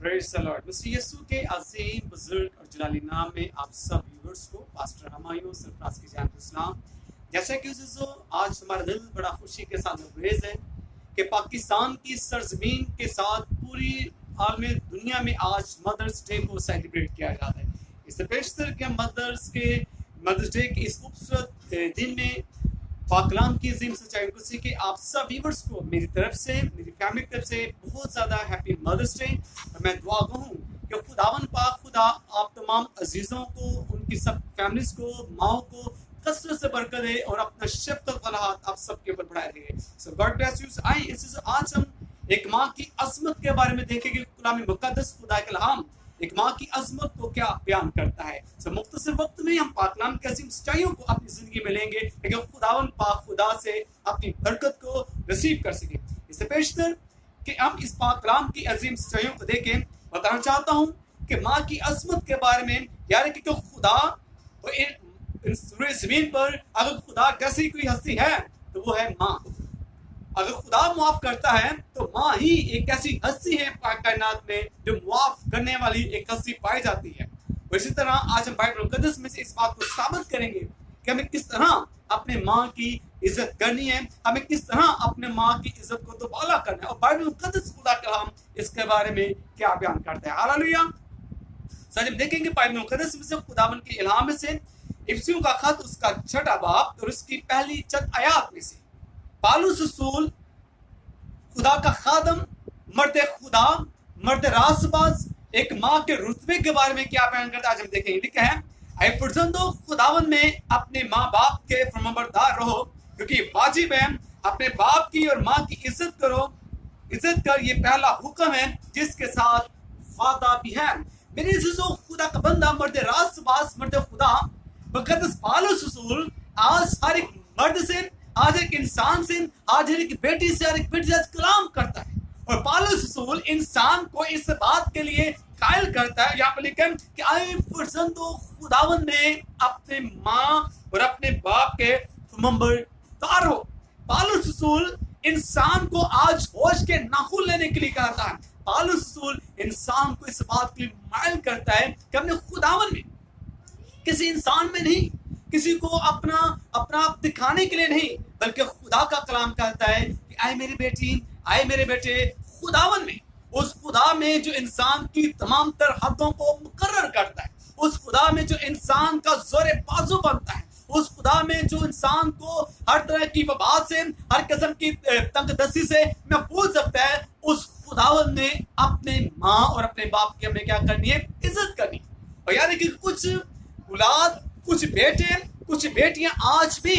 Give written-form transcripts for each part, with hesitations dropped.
Praise the Lord. मसीह यीशु के अज़ीम बुजुर्ग और जलाली नाम में आप सब व्यूअर्स को पास्टर हमायूं सरफराज की जान सलाम। जैसा कि आज हमारा दिल बड़ा खुशी के साथ लबरेज है कि पाकिस्तान की सरजमीन के साथ पूरी आलम दुनिया में आज मदर्स डे को सेलिब्रेट किया जाता है। इससे पेशतर के मदर्स डे के इस खूबसूरत दिन में पाकलाम की अजीम सच्चाई कुर्सी के आप सब व्यूअर्स को मेरी तरफ से, मेरी फैमिली की तरफ से बहुत ज़्यादा हैप्पी मदर्स डे। और मैं दुआ कहूँ कि खुदावन पाक खुदा आप तमाम अजीज़ों को, उनकी सब फैमिलीज को, माओ को कसरत से बरकत दे और अपना शफ़क़त वाला हाथ आप सबके ऊपर बढ़ाए रहे। सो गॉड ब्लेस यू। आज हम एक माँ की अज़मत के बारे में देखेंगे। कलाम मुक़द्दस खुदा के कलाम एक माँ की अज़मत को क्या बयान करता है। मुख्तसर वक्त में हम पाकलाम की अजीम सच्चाइयों को अपनी ज़िंदगी में लेंगे लेकिन खुदावन पाक खुदा से अपनी बरकत को रिसीव कर सके। इससे पेशतर कि हम इस पाकलाम की अजीम सच्चाइयों को देखें, बताना चाहता हूँ कि माँ की अज़मत के बारे में, यानी कि खुदा ज़मीन पर अगर खुदा कैसी कोई हस्ती है तो वो है माँ। अगर खुदा मुआफ करता है तो माँ ही एक ऐसी हस्ती है कायनात में जो मुआफ करने वाली एक हस्ती पाई जाती है। और इसी तरह आज हम बाइबल मुक़द्दस में से इस बात को साबित करेंगे कि हमें किस तरह अपने माँ की इज्जत करनी है, हमें किस तरह अपने माँ की इज्जत को दोबारा करना है और बाइबल मुक़द्दस खुदा का कलाम इसके बारे में क्या बयान करता है। हालेलुया। सर जब देखेंगे बाइबल मुक़द्दस में से खुदावन के इल्हाम में से इफ्सियों का खत उसका 6वां बाब और उसकी पहली चंद आयात में से पालूस रसूल खुदा का खादम, मर्द खुदा, मर्द रासबाज, एक माँ के रुतबे के बारे में क्या बयान करता है आज हम देखेंगे। लिखा है, ऐ फर्जंदो खुदावन में अपने माँ बाप के फरमाबरदार रहो क्योंकि वाजिब है अपने बाप की और माँ की इज्जत करो। इज्जत कर ये पहला हुक्म है जिसके साथ वादा भी है। मेरे अज़ीज़ों, खुदा का बंदा, मर्द रासबाज, मर्द खुदा मुक़द्दस पालूस रसूल आज हर एक मर्द से, आज एक इंसान से, आज हर एक बेटी से, हर एक बेटी से कलाम करता है। और पालूस रसूल इंसान को इस बात के लिए कायल करता है, यहाँ पर लिखा है कि ऐ फर्जंदो खुदावन ने अपने माँ और अपने बाप के फरमाबरदार हो। पालूस रसूल इंसान को आज होश के नाखून लेने के लिए कहता है। पालूस रसूल इंसान को इस बात के लिए मायल करता है कि हमने खुदावन में, किसी इंसान में नहीं, किसी को अपना आप दिखाने के लिए नहीं, बल्कि खुदा का कलाम कहता है कि आए मेरी बेटी, आए मेरे बेटे, खुदावन में, उस खुदा में जो इंसान की तमाम तर हदों को मुकर्रर करता है, उस खुदा में जो इंसान का जोरे बाजू बनता है, उस खुदा में जो इंसान को हर तरह की वबा से, हर किस्म की तंगदस्ती से महफूज रखता है, उस खुदावन ने अपने माँ और अपने बाप की हमें क्या करनी है, इज्जत करनी। और यानी कि कुछ औलाद, कुछ बेटे, कुछ बेटियां आज भी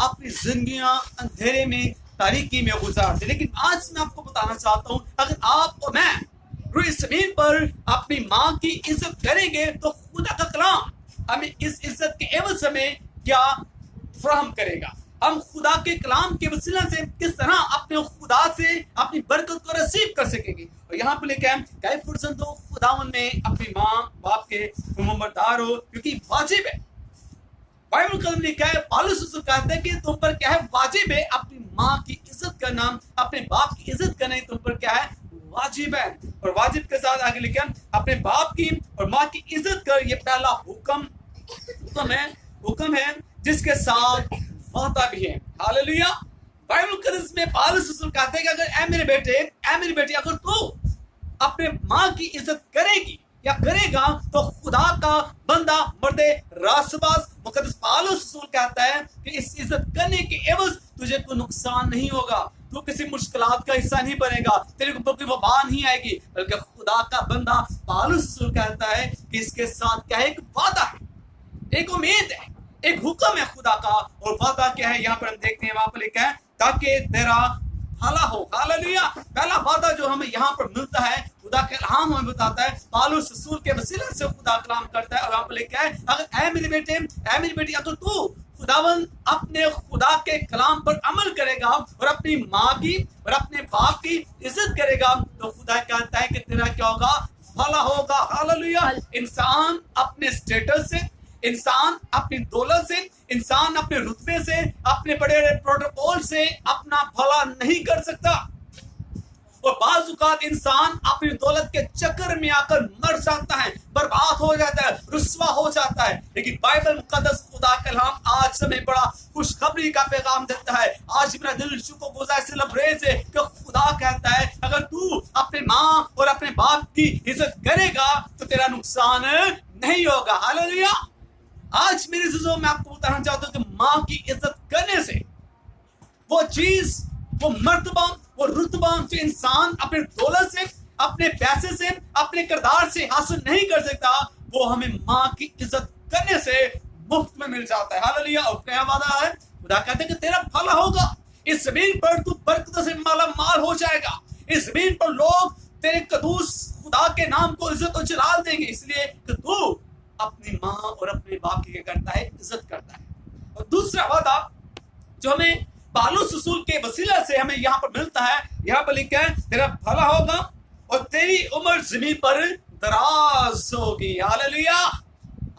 अपनी जिंदगियां अंधेरे में, तारीकी में गुजारते। लेकिन आज मैं आपको बताना चाहता हूं, अगर आप और मैं रूए ज़मीन पर अपनी माँ की इज्जत करेंगे तो खुदा का कलाम हमें इस इज्जत के एवज में क्या फराहम करेगा। हम खुदा के कलाम के वसीला से किस तरह अपने खुदा से अपनी बरकत को रिसीव कर सकेंगे। और यहाँ पे लिखा है कि फर्जंदो खुदावन में अपनी माँ बाप के फरमाबरदार हो क्योंकि वाजिब है। बाइबल कलम लिखा है, पालूस रसूल कहते हैं कि तुम पर क्या है, वाजिब है अपनी माँ की इज्जत करना, अपने बाप की इज्जत करना तुम पर क्या है, वाजिब है। और वाजिब के साथ आगे लिखा है अपने बाप की और माँ की इज्जत कर ये पहला हुक्म है जिसके साथ वादा भी है। हालेलुया। बाइबल मुक़द्दस में पालूस रसूल कहते हैं कि अगर ऐ मेरे बेटे, ऐ मेरी बेटी, अगर तू अपने माँ की इज्जत करेगी या करेगा तो खुदा का बंदा, मर्द रासबाज, मुक़द्दस पालूस रसूल कहता है कि इस इज्जत करने के एवज तुझे कोई नुकसान नहीं होगा, तू किसी मुश्किलात का हिस्सा नहीं बनेगा, तेरे को कोई वबा नहीं आएगी, बल्कि खुदा का बंदा पालूस रसूल कहता है कि इसके साथ क्या है, एक वादा है, एक उम्मीद है, एक हुक्म है खुदा का। और वादा क्या है, यहाँ पर हम देखते हैं, वहां पर लिखा है ताकि तेरा भला हो। हालेलुया। पहला वादा जो हमें यहाँ पर मिलता है, खुदा के कलाम हमें बताता है, पालूस रसूल के वसीले से खुदा कलाम करता है। और यहाँ पर लिखा है अगर ऐ मेरे बेटे, ऐ मेरी बेटी, अगर तू खुदावन अपने खुदा के कलाम पर अमल करेगा और अपनी माँ की और अपने बाप की इज्जत करेगा तो खुदा कहता है कि तेरा क्या होगा, भला होगा। हालेलुया। इंसान अपने स्टेटस से, इंसान अपनी दौलत से, इंसान अपने रुतबे से, अपने बड़े बड़े प्रोटोकॉल से अपना भला नहीं कर सकता। और बाज़-औक़ात इंसान अपनी दौलत के चक्कर में आकर मर जाता है, बर्बाद हो जाता है, रुस्वा हो जाता है। लेकिन बाइबल मुक़द्दस खुदा कलाम आज हमें बड़ा खुशखबरी का पैगाम देता है। आज मेरा दिल शुक्रगुज़ार से लबरेज है कि खुदा कहता है अगर तू अपने माँ और अपने बाप की इज्जत करेगा तो तेरा नुकसान नहीं होगा। हालेलुया। आज मेरे अज़ीज़ों मैं आपको बताना चाहता हूँ कि माँ की इज्जत करने से वो चीज, वो मर्तबा, वो रुतबा जो इंसान अपने दौलत से, अपने पैसे से, अपने किरदार से हासिल नहीं कर सकता, वो हमें माँ की इज्जत करने से मुफ्त में मिल जाता है। हालेलुया। और क्या वादा है? खुदा कहते हैं कि तेरा भला होगा, इस जमीन पर तू बरकत से माला माल हो जाएगा, इस जमीन पर लोग तेरे कदूस खुदा के नाम को इज्जत और जलाल देंगे, इसलिए कि तू अपनी माँ और अपने बाप की क्या करता है? इज्जत करता है। और दूसरा वादा जो हमें पालूस रसूल के वसीला से हमें यहाँ पर मिलता है, यहाँ पर लिखा है तेरा भला होगा और तेरी उम्र जमीन पर दराज होगी। हालेलुया।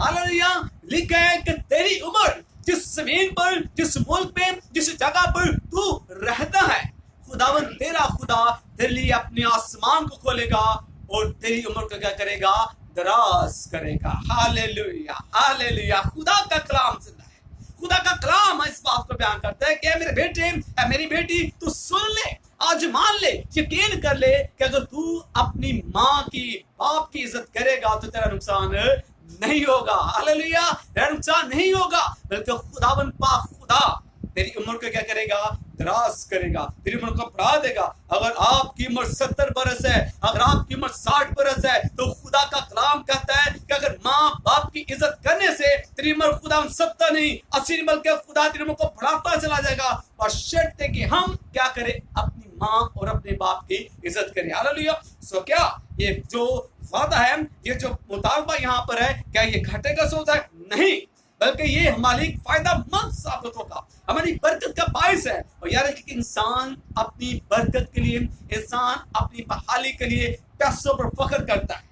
हालेलुया। लिखा है कि तेरी उम्र जिस जमीन पर, जिस मुल्क में, जिस जगह पर तू रहता है, खुदावन तेरा खुदा तेरे लिए अपने आसमान को खोलेगा और तेरी उम्र को क्या करेगा? दराज करेगा। हालेलुया। हालेलुया। खुदा का कलाम जिंदा है। खुदा का कलाम इस बात को बयान करता है कि मेरे बेटे, मेरी बेटी, तू सुन ले, आज मान ले, यकीन कर ले कि अगर तू अपनी माँ की, बाप की इज्जत करेगा तो तेरा नुकसान नहीं होगा। हालेलुया। तेरा नुकसान नहीं होगा, बल्कि खुदावन पाक खुदा तेरी उम्र को क्या करेगा? दराज करेगा, तेरी उम्र को बढ़ा देगा। अगर आपकी उम्र 70 बरस है, अगर आपकी उम्र 60 बरस है, तो खुदा का कलाम कहता है कि अगर माँ बाप की इज्जत करने से तेरी उम्र खुदा 70 नहीं 80, बल्कि खुदा तेरी उम्र को बढ़ाता चला जाएगा। और शर्त है कि हम क्या करें? अपनी माँ और अपने बाप की इज्जत करें। हालेलुया। सो क्या ये जो वादा है, ये जो मुतालबा यहाँ पर है, क्या ये घटेगा सोचा है? नहीं, बल्कि ये हमारे लिए फायदामंद साबित होगा, हमारी बरकत का बायस है। और यार कि इंसान अपनी बरकत के लिए, इंसान अपनी बहाली के लिए पैसों पर फख्र करता है।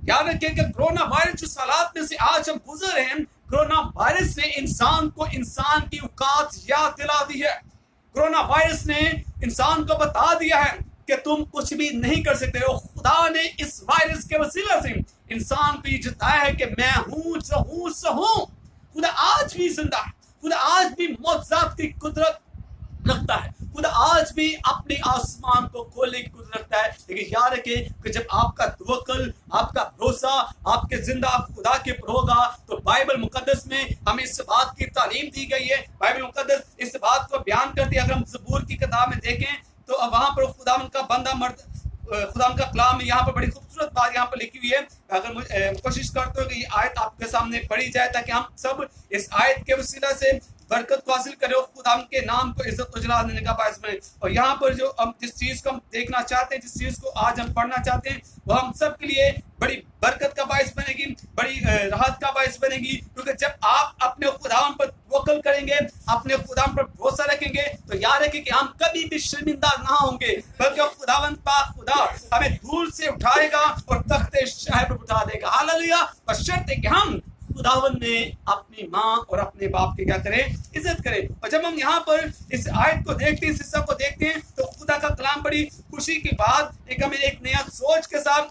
याद रखिए कि कोरोना वायरस जिस हालात में से आज हम गुजर रहे हैं, कोरोना वायरस ने इंसान को इंसान की औकात याद दिला दी है। कोरोना वायरस ने इंसान को बता दिया है कि तुम कुछ भी नहीं कर सकते हो। खुदा ने इस वायरस के वसीला से इंसान को ये जताया है कि मैं हूं जो हूं सो हूं। खुदा आज भी जिंदा है, खुदा आज भी मौजूद की कुदरत रखता है, खुदा आज भी अपने आसमान को खोलने की कुदरत रखता है। लेकिन याद रखिए कि जब आपका तवक्कुल, आपका भरोसा आपके जिंदा खुदा के ऊपर होगा, तो बाइबल मुकद्दस में हमें इस बात की तालीम दी गई है। बाइबल मुकद्दस इस बात को बयान करती है। अगर हम ज़बूर की किताब में देखें तो वहां पर खुदा का बंदा मर्द, खुदा का कलाम यहाँ पर बड़ी खूबसूरत बात यहाँ पर लिखी हुई है। अगर मुझे कोशिश करते हो कि ये आयत आपके सामने पढ़ी जाए ताकि हम सब इस आयत के वसीला से बरकत को हासिल करें, खुदा के नाम को इज्जत और जलाल देने का बायस बने। और यहाँ पर जो हम जिस चीज को हम देखना चाहते हैं, जिस चीज को आज हम पढ़ना चाहते हैं, वो हम सब के लिए बड़ी बरकत का बायस बनेगी, बड़ी राहत का बायस बनेगी। क्योंकि जब आप अपने खुदा पर तवक्कुल करेंगे, अपने खुदा पर भरोसा रखेंगे, तो याद रखें कि हम कभी भी शर्मिंदा ना होंगे, बल्कि खुदावंद पाक खुदा हमें धूल से उठाएगा और तख्ते शाह पर उठा देगा। हालेलुया। बशर्त है कि हम खुदावन ने अपनी माँ और अपने बाप की क्या करें? इज्जत करें। और जब हम यहाँ पर इस आयत को देखते हैं, इस हिस्सा को देखते हैं, तो खुदा का कलाम बड़ी खुशी की बात, एक हमें एक नया सोच के साथ,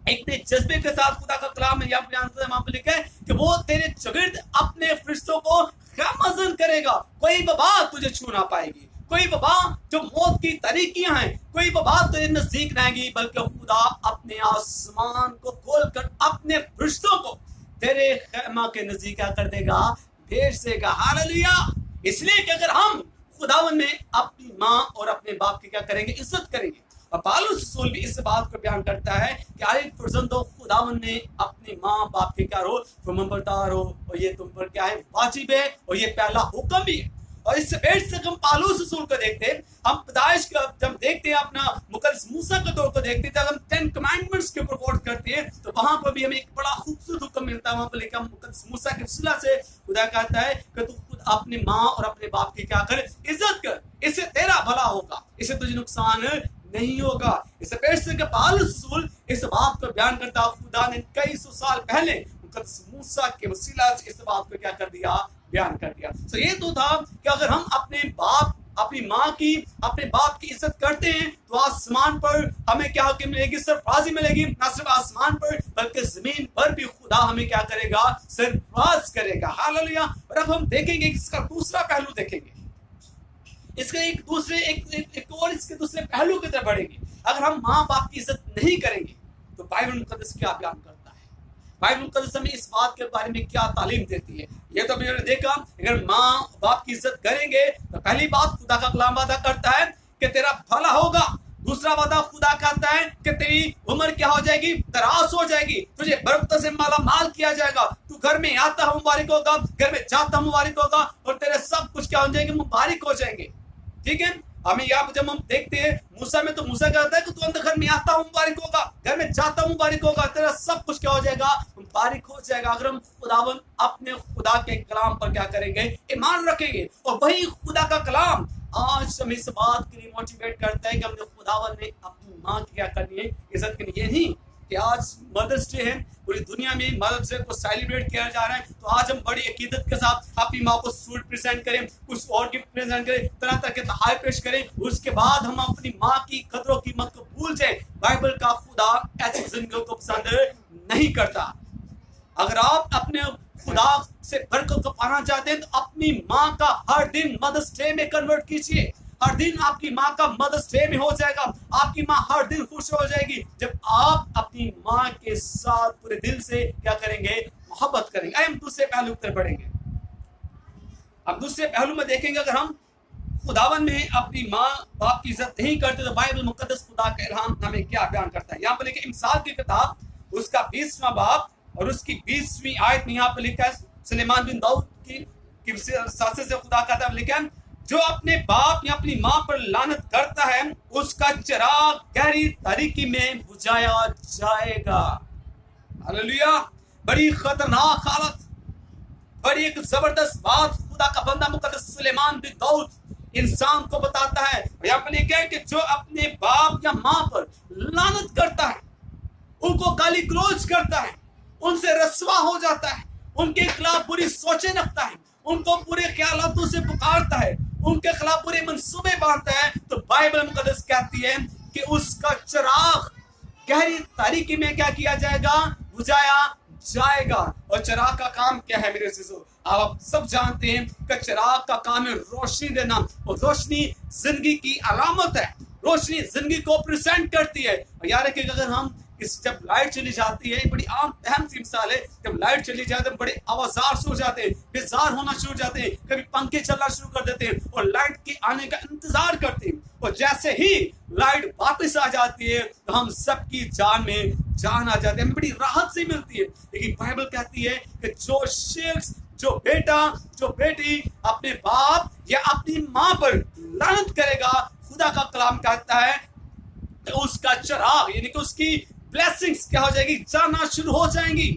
एक नए जज्बे के साथ खुदा का कलाम है यहाँ पर लिखा है कि वो तेरे चगिर्द अपने फरिश्तों को ख़ैमज़न करेगा, कोई वबा तुझे छू ना पाएगी, कोई वबा जो मौत की तरीकियां हैं, कोई वबा तेरे नजदीक न आएगी, बल्कि खुदा अपने आसमान को खोलकर अपने फरिश्तों को तेरे खैमा के नजदीक क्या कर देगा? भेज देगा। हालेलुया। इसलिए कि अगर हम खुदावन में अपनी माँ और अपने बाप की क्या करेंगे? इज्जत करेंगे। और पालूस रसूल भी इस बात को बयान करता है कि अरे फर्जंदो, खुदावन ने अपनी माँ बाप के क्या रो फरमाबरदार हो, और ये तुम पर क्या है? वाजिब है, और ये पहला हुक्म भी है। और इससे बेहतर से हम पालूस रसूल को देखते हैं, हम पैदाइश का जब देखते हैं, अपना मुकद्दस मूसा के दौर को देखते हैं, जब हम 10 कमांडमेंट्स के ऊपर गौर करते हैं, तो वहां पर भी हमें एक बड़ा खूबसूरत हुक्म मिलता है। वहां पर लिखा मुकद्दस मूसा के वसीला से खुदा कहता है कि तू खुद अपनी माँ और अपने बाप की क्या कर? इज्जत कर, इससे तेरा भला होगा, इससे तुझे नुकसान नहीं होगा। इससे बेहतर से पालूस रसूल इस बात को बयान करता है, खुदा ने कई सौ साल पहले मुकद्दस मूसा के वसीला से इस बात को क्या कर दिया? बयान कर दिया। तो ये तो था कि अगर हम अपने बाप, अपनी माँ की, अपने बाप की इज्जत करते हैं तो आसमान पर हमें क्या मिलेगी? सरफराजी मिलेगी। ना सिर्फ आसमान पर बल्कि जमीन पर भी खुदा हमें क्या करेगा? सरफराज करेगा। हालेलुया। और अब हम देखेंगे इसका दूसरा पहलू देखेंगे, इसके एक और इसके दूसरे पहलू की तरफ बढ़ेंगे। अगर हम माँ बाप की इज्जत नहीं करेंगे तो बाइबल मुकद्दस क्या बयान करता है? बाइबल मुकद्दस हमें इस बात के बारे में क्या तालीम देती है? ये तो मैंने देखा, अगर माँ बाप की इज्जत करेंगे तो पहली बात खुदा का कलाम वादा करता है कि तेरा भला होगा। दूसरा वादा खुदा कहता है कि तेरी उम्र क्या हो जाएगी? दराज हो जाएगी, तुझे बरकत से माला माल किया जाएगा, तू घर में आता हुआ मुबारक होगा, घर में जाता हुआ मुबारक होगा, और तेरे सब कुछ क्या हो जाएंगे? मुबारक हो जाएंगे। ठीक है, हमें यहाँ जब हम देखते हैं मूसा में, तो मूसा कहता है कि तू अंदर घर में आता हूँ मुबारक होगा, घर में जाता हूँ मुबारक होगा, तेरा सब कुछ क्या हो जाएगा? मुबारक हो जाएगा। अगर हम खुदावन अपने खुदा के कलाम पर क्या करेंगे? ईमान रखेंगे। और वही खुदा का कलाम आज हम इस बात के लिए मोटिवेट करता है कि हमने खुदावन ने अपनी माँ की क्या करनी है? इज्जत करनी है। ये नहीं कि आज मदर्स डे है, पूरी दुनिया में मदर्स डे को सेलिब्रेट किया जा रहा है, तो आज हम बड़ी अकीदत के साथ अपनी माँ को सूट प्रेजेंट करें, कुछ और गिफ्ट प्रेजेंट करें, तरह तरह के तोहफे पेश करें, उसके बाद हम अपनी माँ की कदर और कीमत को भूल जाए। बाइबल का खुदा ऐसी जिंदगी को पसंद नहीं करता। अगर आप अपने खुदा से बरकत को पाना चाहते हैं तो अपनी माँ का हर दिन मदर्स डे में कन्वर्ट कीजिए। हर दिन आपकी माँ का मदर्स डे में हो जाएगा। आपकी माँ हर दिन खुश हो जाएगी जब आप अपनी माँ के साथ पूरे दिल से क्या करेंगे? मोहब्बत करेंगे। हम दूसरे पहलू पर बढ़ेंगे। अब दूसरे पहलू में देखेंगे, अगर हम खुदावन में अपनी माँ बाप की इज्जत नहीं करते तो बाइबल मुकद्दस खुदा का कलाम हमें क्या बयान करता है? यहाँ पर लिखा इमसाल की किताब उसका 20वां बाब और उसकी 20वीं आयत में यहाँ पर लिखा है, सुलेमान बिन दाऊद की सासे से खुदा कहता है, लिखा है, जो अपने बाप या अपनी माँ पर लानत करता है उसका चिराग गहरी तारीकी में बुझाया जाएगा। हालेलुया। बड़ी खतरनाक हालत, बड़ी एक जबरदस्त बात खुदा का बंदा मुकद्दस सुलेमान बिन दाऊद इंसान को बताता है। यहाँ पर लिखा है कि जो अपने बाप या माँ पर लानत करता है, उनको गाली गलौज करता है, उनसे रस्वा हो जाता है, उनके खिलाफ बुरी सोचें रखता है, उनको बुरे ख्यालों से पुकारता है, उनके खिलाफ बुरे मंसूबे बांधता है, तो बाइबल मुकद्दस कहती है कि उसका चिराग गहरी तारीकी में क्या किया जाएगा? बुझाया जाएगा। और चिराग का काम क्या है मेरे अजीजों? आप सब जानते हैं कि चिराग का काम है रोशनी देना, और रोशनी जिंदगी की अलामत है। रोशनी जिंदगी को प्रेजेंट करती है। और याद रखिएगा, अगर हम जब लाइट चली जाती है, बड़ी अहम सी मिसाल है, जब लाइट चली जाती है बड़े आवाजार शुरू हो जाते हैं, बेजार होना शुरू हो जाते हैं, कभी पंखे चलना शुरू कर देते हैं और लाइट के आने का इंतजार करते हैं। और जैसे ही लाइट वापस आ जाती है तो हम सबकी जान में जान आ जाती है, हमें बड़ी राहत से मिलती है। लेकिन बाइबल कहती है कि जो शख्स, जो बेटा, जो बेटी अपने बाप या अपनी माँ पर लानत करेगा, खुदा का कलाम कहता है कि उसका चिराग यानी कि उसकी ब्लेसिंग्स क्या हो जाएगी? जाना शुरू हो जाएंगी।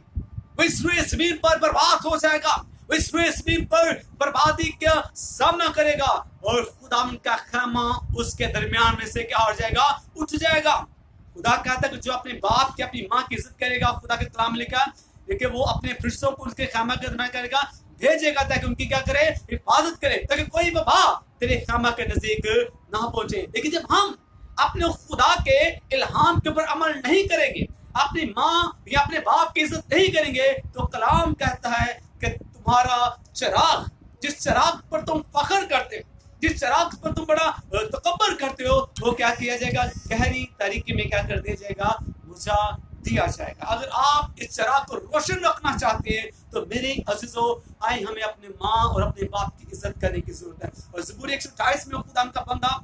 वो इस जमीन पर बर्बाद हो जाएगा, वो इस जमीन पर बर्बादी का सामना करेगा, और खुदा का खैमा उसके दरमियान में से क्या हो जाएगा? उठ जाएगा। खुदा कहता है कि जो अपने बाप की, अपनी माँ की इज्जत करेगा, खुदा के कलाम लिखा है वो अपने फरिश्तों को उसके खैमा के दरमियान करेगा, भेजेगा ताकि उनकी क्या करे? हिफाजत करे, ताकि कोई वबा तेरे खैमा के नजदीक ना पहुंचे। लेकिन जब हम अपने खुदा के इल्हाम के ऊपर अमल नहीं करेंगे, अपनी माँ या अपने बाप की इज्जत नहीं करेंगे, तो कलाम कहता है कि तुम्हारा चिराग, जिस चिराग पर तुम फख्र करते हो, जिस चिराग पर तुम बड़ा तकब्बर करते हो, वो क्या किया जाएगा? गहरी तारीकी में क्या कर दिया जाएगा? बुझा दिया जाएगा। अगर आप इस चिराग को रोशन रखना चाहते हैं तो मेरे अजीजों, आए हमें अपने माँ और अपने बाप की इज्जत करने की जरूरत है। और ज़बूर 128 में खुदा का बंदा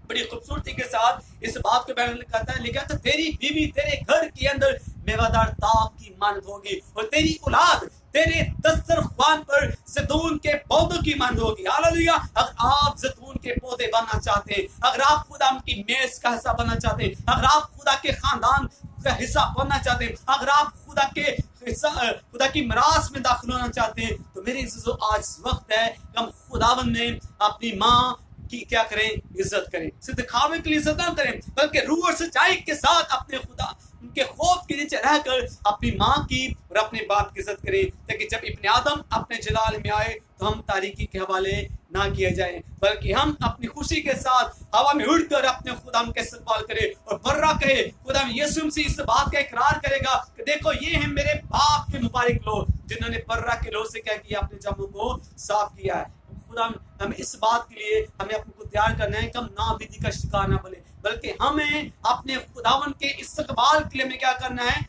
बड़ी खूबसूरती के साथ इस बात को बयान करता है, लिखा तो तेरी बीवी तेरे घर के अंदर मेवादार ताक की मानद होगी, और तेरी औलाद तेरे दस्तरख्वान पर जैतून के पौधों की मानद होगी। हालेलुया। अगर आप जैतून के पौधे बनना चाहते हैं, अगर आप खुदा की मेज का हिस्सा बनना चाहते हैं, अगर आप खुदा के खानदान का हिस्सा बनना चाहते हैं, अगर आप खुदा की मिरास में दाखिल होना चाहते हैं, तो मेरे अजीजों आज वक्त है कि हम खुदावन में अपनी माँ की क्या करें? इज्जत करें। सिर्फ दिखावे के लिए इज्जत ना करें, बल्कि रूह और सच्चाई के साथ अपने खुदा उनके खौफ के नीचे रहकर अपनी माँ की और अपने बाप की इज्जत करें, ताकि जब इब्ने आदम अपने जलाल में आए तो हम तारीकी के हवाले ना किए जाएं, बल्कि हम अपनी खुशी के साथ हवा में उड़कर अपने खुदा के इस्तकबाल करें और बर्रा कहे। खुदा यीशु मसीह इस बात का इकरार करेगा कि देखो ये हैं मेरे बाप के मुबारक लोग, जिन्होंने बर्रा के लोग से क्या किया, अपने जम्मू को साफ किया है। खुदा हमें इस बात के लिए हमें अपने को तैयार करना है कि हम नाविधि का शिकार ना बने, बल्कि हमें अपने खुदावन के इस्तकबाल के लिए हमें क्या करना है,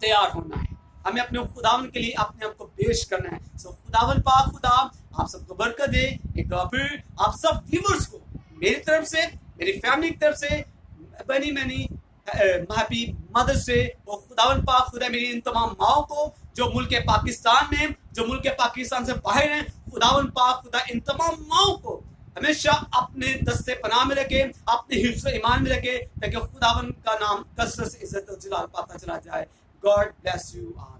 तैयार होना है। हमें अपने खुदावन के लिए अपने आप को पेश करना है। सो खुदावन पाक खुदा आप सबको बरकत दे। एक बार फिर आप सब व्यूअर्स को मेरी तरफ से, मेरी फैमिली की तरफ से मैनी हैप्पी मदर्स डे। और खुदावन पाक खुदा मेरी इन तमाम माओं को जो मुल्क पाकिस्तान में, जो मुल्क पाकिस्तान से बाहर हैं, खुदावन पाक खुदा इन तमाम माओं को हमेशा अपने दस्ते पनाह में रखे, अपने हिफ्ज़ ईमान में रखे, ताकि खुदावन का नाम कसरत से इज्जत और जलाल पाता चला जाए। God bless you all.